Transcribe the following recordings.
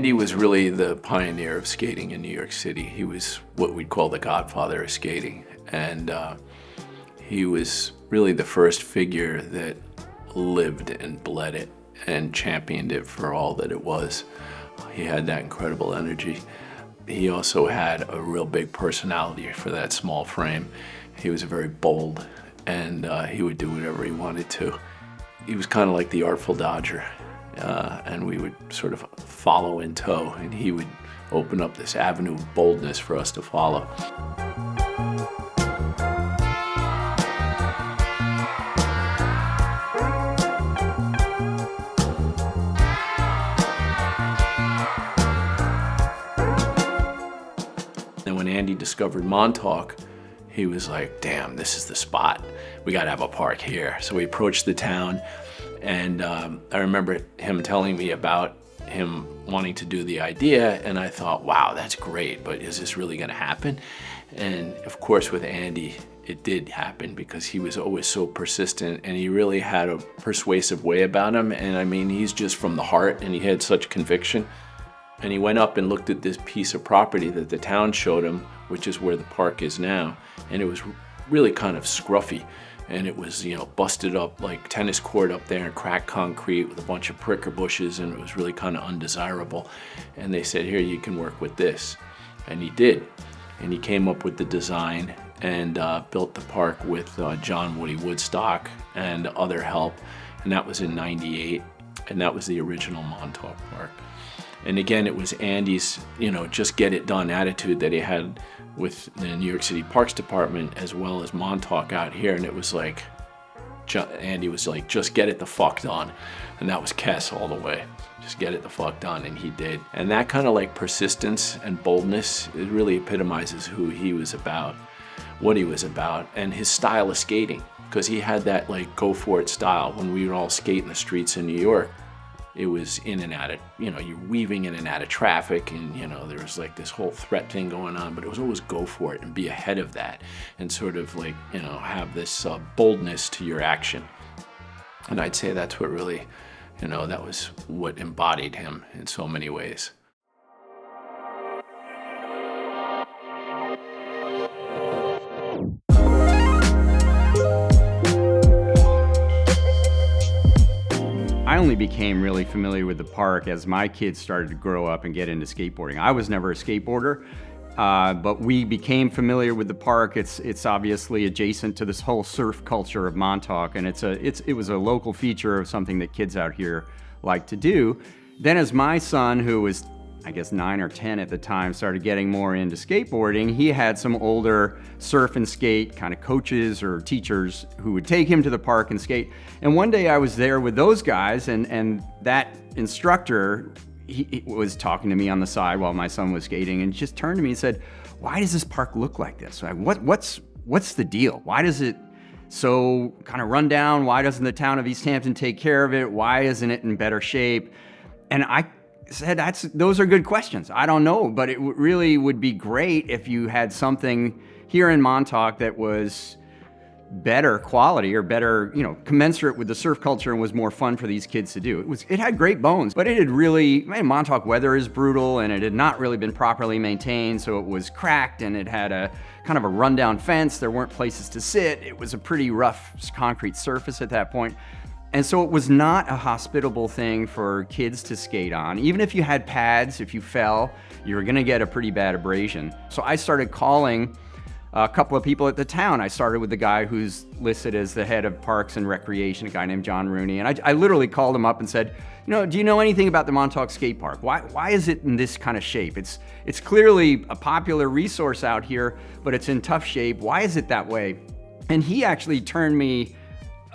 Andy was really the pioneer of skating in New York City. He was what we'd call the godfather of skating. And he was really the first figure that lived and bled it and championed it for all that it was. He had that incredible energy. He also had a real big personality for that small frame. He was very bold, and he would do whatever he wanted to. He was kind of like the Artful Dodger, and we would sort of follow in tow, and he would open up this avenue of boldness for us to follow. And when Andy discovered Montauk, he was like, damn, this is the spot. We gotta have a park here. So we approached the town, and I remember him telling me about him wanting to do the idea, and I thought, wow, that's great, but is this really gonna happen? And of course with Andy, it did happen because he was always so persistent, and he really had a persuasive way about him. And I mean, he's just from the heart, and he had such conviction. And he went up and looked at this piece of property that the town showed him, which is where the park is now. And it was really kind of scruffy. And it was, you know, busted up like tennis court up there and cracked concrete with a bunch of pricker bushes, and it was really kind of undesirable. And they said, here, you can work with this. And he did. And he came up with the design and built the park with John Woody Woodstock and other help. And that was in '98. And that was the original Montauk Park. And again, it was Andy's, you know, just get it done attitude that he had with the New York City Parks Department as well as Montauk out here. And it was like, Andy was like, just get it the fuck done. And that was Kess all the way. Just get it the fuck done, and he did. And that kind of like persistence and boldness, it really epitomizes who he was about, what he was about, and his style of skating. Because he had that like go for it style. When we would all skate in the streets in New York, it was in and out of, you know, you're weaving in and out of traffic, and, you know, there was like this whole threat thing going on, but it was always go for it and be ahead of that and sort of like, you know, have this boldness to your action. And I'd say that's what really, you know, that was what embodied him in so many ways. I only became really familiar with the park as my kids started to grow up and get into skateboarding. I was never a skateboarder, but we became familiar with the park. It's obviously adjacent to this whole surf culture of Montauk, and it was a local feature of something that kids out here like to do. Then as my son, who was I guess 9 or 10 at the time, started getting more into skateboarding, he had some older surf and skate kind of coaches or teachers who would take him to the park and skate. And one day I was there with those guys, and that instructor, he was talking to me on the side while my son was skating, and just turned to me and said, why does this park look like this? Like, what's the deal? Why does it so kind of run down? Why doesn't the town of East Hampton take care of it? Why isn't it in better shape? And I said, those are good questions. I don't know, but it really would be great if you had something here in Montauk that was better quality or better, you know, commensurate with the surf culture and was more fun for these kids to do. It had great bones, but it had really, Montauk weather is brutal, and it had not really been properly maintained, so it was cracked, and it had a kind of a rundown fence. There weren't places to sit. It was a pretty rough concrete surface at that point. And so it was not a hospitable thing for kids to skate on. Even if you had pads, if you fell, you were gonna get a pretty bad abrasion. So I started calling a couple of people at the town. I started with the guy who's listed as the head of Parks and Recreation, a guy named John Rooney. And I literally called him up and said, you know, do you know anything about the Montauk Skatepark? Why is it in this kind of shape? It's clearly a popular resource out here, but it's in tough shape. Why is it that way? And he actually turned me,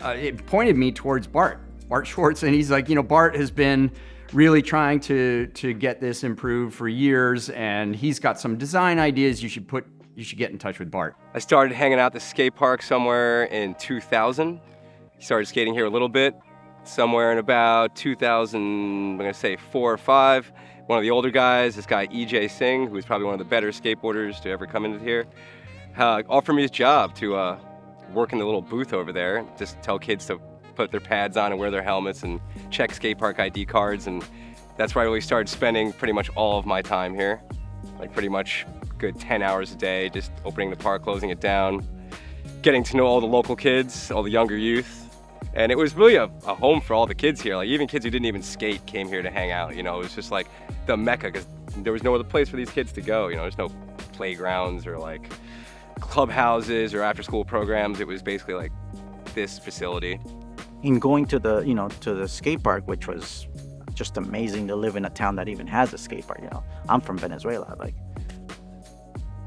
it pointed me towards Bart Schwarz, and he's like, you know, Bart has been really trying to get this improved for years, and he's got some design ideas. You should get in touch with Bart. I started hanging out at the skate park somewhere in 2000. Started skating here a little bit, somewhere in about 2000, I'm gonna say 4 or 5. One of the older guys, this guy EJ Singh, who's probably one of the better skateboarders to ever come into here, offered me his job to work in the little booth over there, just tell kids to put their pads on and wear their helmets and check skate park ID cards. And That's where I really started spending pretty much all of my time here. Like pretty much good 10 hours a day, just opening the park, closing it down, getting to know all the local kids, all the younger youth. And it was really a home for all the kids here. Like even kids who didn't even skate came here to hang out. You know, it was just like the mecca, because there was no other place for these kids to go. You know, there's no playgrounds or like clubhouses or after school programs. It was basically like this facility. In going to the, to the skate park, which was just amazing to live in a town that even has a skate park. I'm from Venezuela, like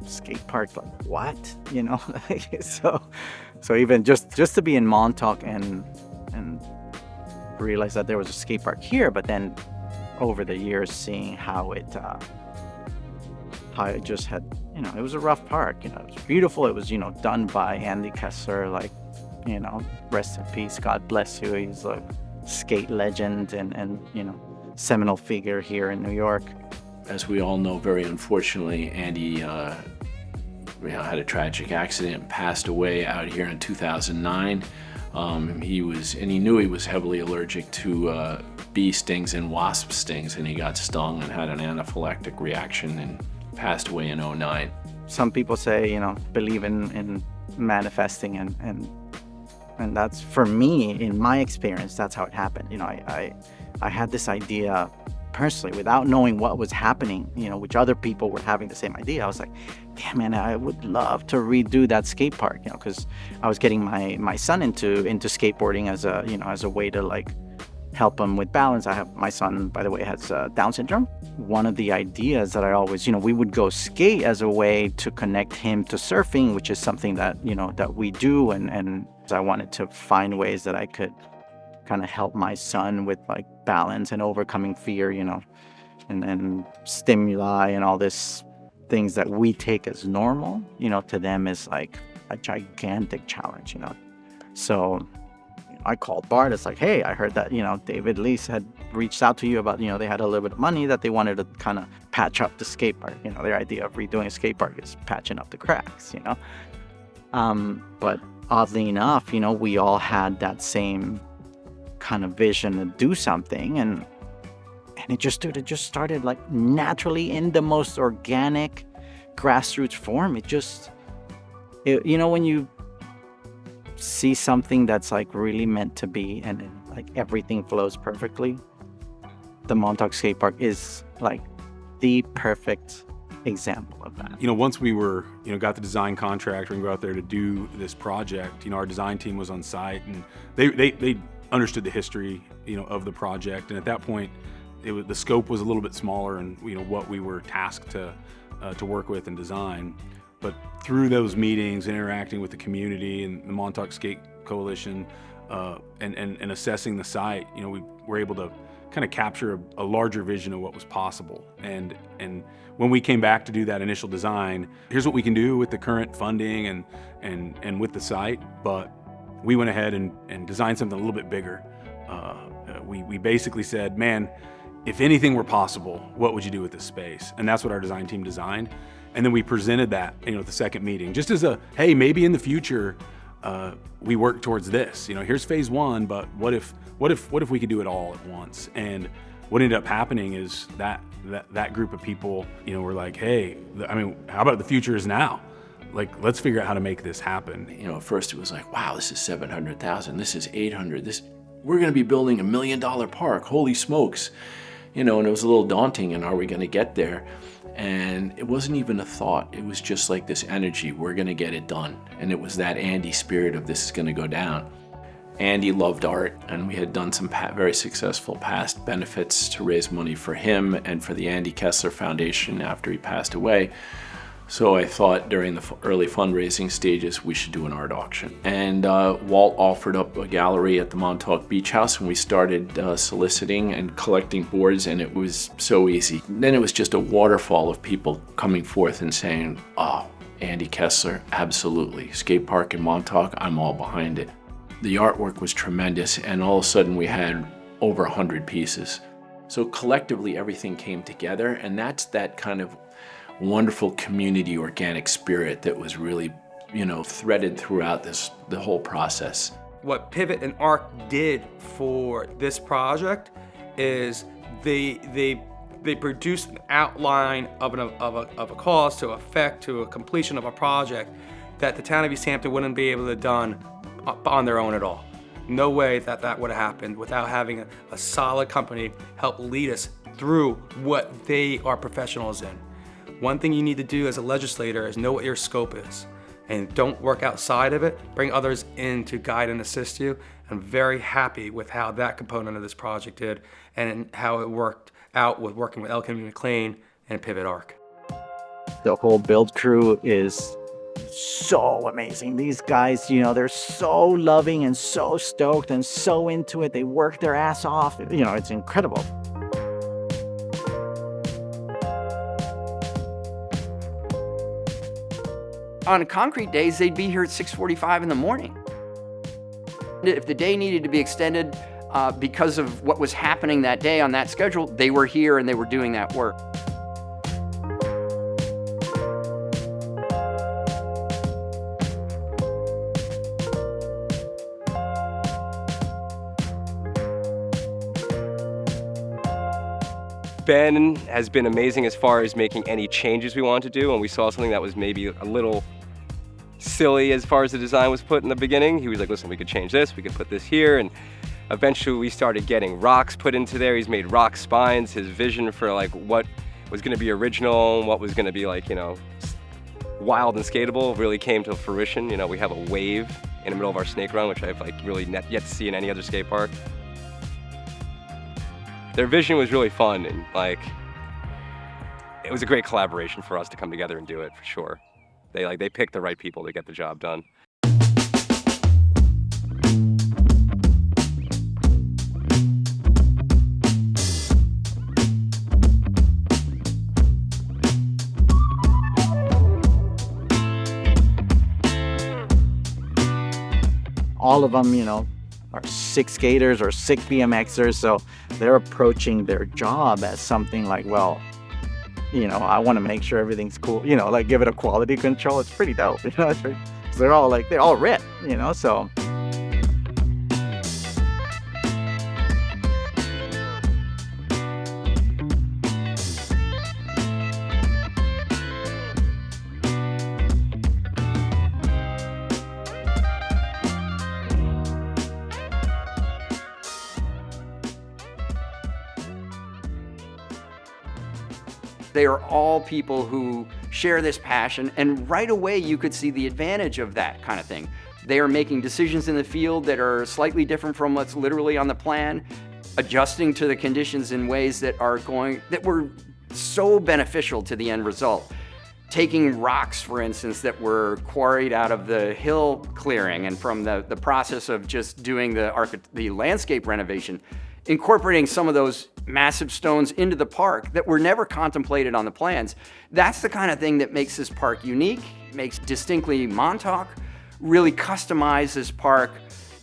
skate park, like what? So even just to be in Montauk and realize that there was a skate park here, but then over the years seeing how it just had, it was a rough park. It was beautiful. It was done by Andy Kessler, like rest in peace, God bless you. He's a skate legend and seminal figure here in New York. As we all know, very unfortunately, Andy had a tragic accident and passed away out here in 2009. He knew he was heavily allergic to bee stings and wasp stings, and he got stung and had an anaphylactic reaction and passed away in 2009. Some people say, believe in manifesting, and that's, for me, in my experience, that's how it happened. I had this idea personally without knowing what was happening, which other people were having the same idea. I was like, damn, man, I would love to redo that skate park, because I was getting my son into skateboarding as a way to like help him with balance. My son, by the way, has Down syndrome. One of the ideas that I always, we would go skate as a way to connect him to surfing, which is something that, that we do. And I wanted to find ways that I could kind of help my son with like balance and overcoming fear, and stimuli and all this things that we take as normal, to them is like a gigantic challenge, So I called Bart. It's like, hey, I heard that, David Lease had reached out to you about, they had a little bit of money that they wanted to kind of patch up the skate park. Their idea of redoing a skate park is patching up the cracks, But oddly enough, we all had that same kind of vision to do something, and it just started like naturally in the most organic grassroots form. When you see something that's like really meant to be and like everything flows perfectly, the Montauk Skatepark is like the perfect example of that. Once we were, got the design contract and go out there to do this project, our design team was on site, and they understood the history, of the project. And at that point, the scope was a little bit smaller, and what we were tasked to work with and design. But through those meetings, interacting with the community and the Montauk Skate Coalition, and assessing the site, we were able to kind of capture a larger vision of what was possible. And when we came back to do that initial design, here's what we can do with the current funding and with the site. But we went ahead and designed something a little bit bigger. We basically said, man, if anything were possible, what would you do with this space? And that's what our design team designed. And then we presented that, at the second meeting, just as hey, maybe in the future, we work towards this. Here's phase one, but what if we could do it all at once? And what ended up happening is that group of people, were like, hey, how about the future is now? Like, let's figure out how to make this happen. At first it was like, wow, this is $700,000. This is $800. We're going to be building $1 million park. Holy smokes. And it was a little daunting. And are we going to get there? And it wasn't even a thought. It was just like this energy. We're going to get it done. And it was that Andy spirit of this is going to go down. Andy loved art, and we had done some very successful past benefits to raise money for him and for the Andy Kessler Foundation after he passed away. So I thought during the early fundraising stages, we should do an art auction. And Walt offered up a gallery at the Montauk Beach House, and we started soliciting and collecting boards, and it was so easy. Then it was just a waterfall of people coming forth and saying, oh, Andy Kessler, absolutely. Skate park in Montauk, I'm all behind it. The artwork was tremendous, and all of a sudden we had over 100 pieces. So collectively, everything came together, and that's that kind of wonderful community organic spirit that was really, threaded throughout the whole process. What Pivot and Arc did for this project is they produced an outline of a cause to effect to a completion of a project that the town of East Hampton wouldn't be able to have done on their own at all. No way that would have happened without having a solid company help lead us through what they are professionals in. One thing you need to do as a legislator is know what your scope is, and don't work outside of it. Bring others in to guide and assist you. I'm very happy with how that component of this project did and how it worked out with working with Elkin McLean and Pivot Arc. The whole build crew is so amazing. These guys, they're so loving and so stoked and so into it. They work their ass off. It's incredible. On concrete days, they'd be here at 6:45 in the morning. If the day needed to be extended because of what was happening that day on that schedule, they were here and they were doing that work. Ben has been amazing as far as making any changes we wanted to do, and we saw something that was maybe a little silly as far as the design was put in the beginning. He was like, listen, we could change this, we could put this here, and eventually we started getting rocks put into there. He's made rock spines. His vision for like what was gonna be original and what was gonna be like, wild and skatable really came to fruition. We have a wave in the middle of our snake run, which I've like really yet to see in any other skate park. Their vision was really fun, and like it was a great collaboration for us to come together and do it for sure. They picked the right people to get the job done. All of them, are sick skaters or sick BMXers, so they're approaching their job as something like, well, I want to make sure everything's cool, like give it a quality control. It's pretty dope, they're all ripped, so. They are all people who share this passion, and right away you could see the advantage of that kind of thing. They are making decisions in the field that are slightly different from what's literally on the plan, adjusting to the conditions in ways that were so beneficial to the end result. Taking rocks, for instance, that were quarried out of the hill clearing and from the process of just doing the landscape renovation, incorporating some of those massive stones into the park that were never contemplated on the plans. That's the kind of thing that makes this park unique, makes distinctly Montauk, really customize this park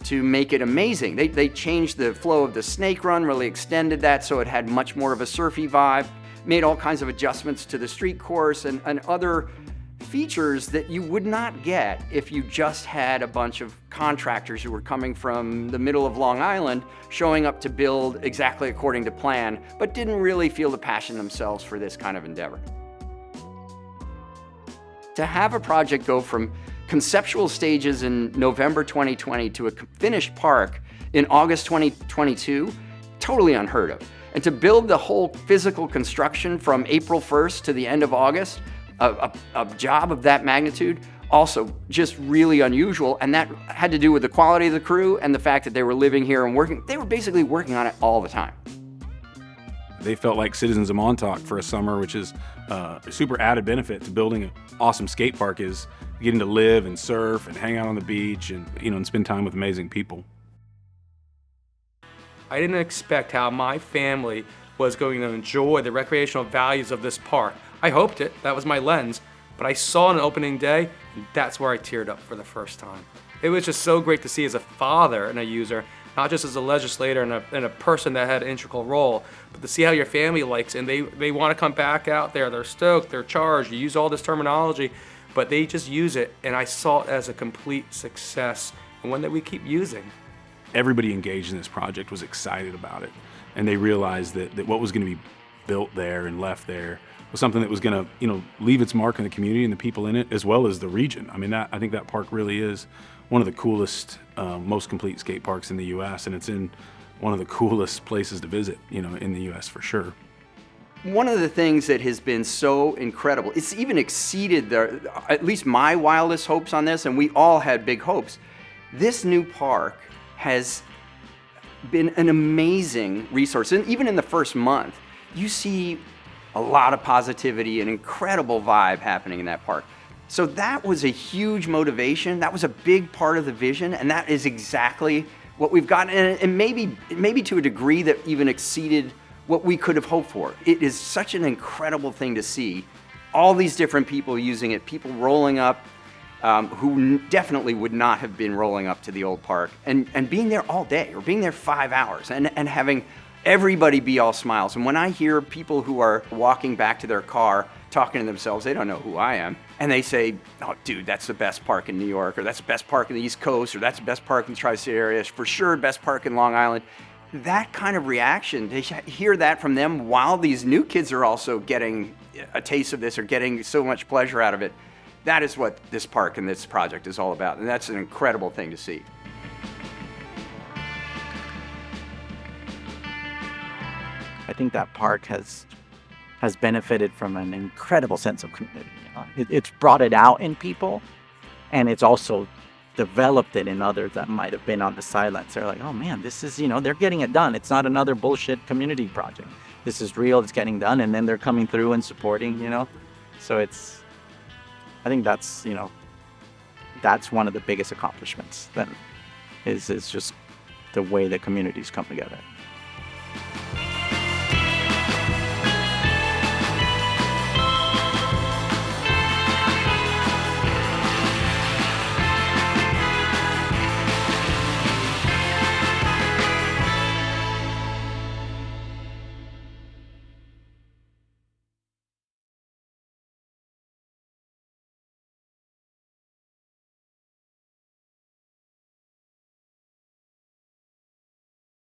to make it amazing. They changed the flow of the snake run, really extended that so it had much more of a surfy vibe, made all kinds of adjustments to the street course and other features that you would not get if you just had a bunch of contractors who were coming from the middle of Long Island showing up to build exactly according to plan, but didn't really feel the passion themselves for this kind of endeavor. To have a project go from conceptual stages in November 2020 to a finished park in August 2022, totally unheard of. And to build the whole physical construction from April 1st to the end of August, a job of that magnitude, also just really unusual, and that had to do with the quality of the crew and the fact that they were living here and working. They were basically working on it all the time. They felt like citizens of Montauk for a summer, which is a super added benefit to building an awesome skate park, is getting to live and surf and hang out on the beach and spend time with amazing people. I didn't expect how my family was going to enjoy the recreational values of this park. I hoped it, that was my lens, but I saw it on opening day, and that's where I teared up for the first time. It was just so great to see as a father and a user, not just as a legislator and a person that had an integral role, but to see how your family likes it, and they want to come back out there, they're stoked, they're charged, you use all this terminology, but they just use it, and I saw it as a complete success, and one that we keep using. Everybody engaged in this project was excited about it. and they realized that what was going to be built there and left there was something that was going to, you know, leave its mark on the community and the people in it, as well as the region. I mean, I think that park really is one of the coolest, most complete skate parks in the U.S., and it's in one of the coolest places to visit, you know, in the U.S. for sure. One of the things that has been so incredible, it's even exceeded at least my wildest hopes on this, and we all had big hopes. This new park has been an amazing resource. And even in the first month, you see a lot of positivity, an incredible vibe happening in that park. So that was a huge motivation. That was a big part of the vision, and that is exactly what we've gotten, and maybe to a degree that even exceeded what we could have hoped for. It is such an incredible thing to see all these different people using it, people rolling up who definitely would not have been rolling up to the old park, and being there all day, or being there 5 hours, and having everybody be all smiles. And when I hear people who are walking back to their car talking to themselves, they don't know who I am, and they say, oh dude, that's the best park in New York, or that's the best park in the East Coast, or that's the best park in the Tri-State area, for sure best park in Long Island. That kind of reaction, to hear that from them while these new kids are also getting a taste of this or getting so much pleasure out of it, that is what this park and this project is all about. And that's an incredible thing to see. I think that park has benefited from an incredible sense of community. It's brought it out in people, and it's also developed it in others that might have been on the sidelines. They're like, oh man, this is, you know, they're getting it done. It's not another bullshit community project. This is real, it's getting done, and then they're coming through and supporting, you know? So I think that's, you know, that's one of the biggest accomplishments then, is just the way the communities come together.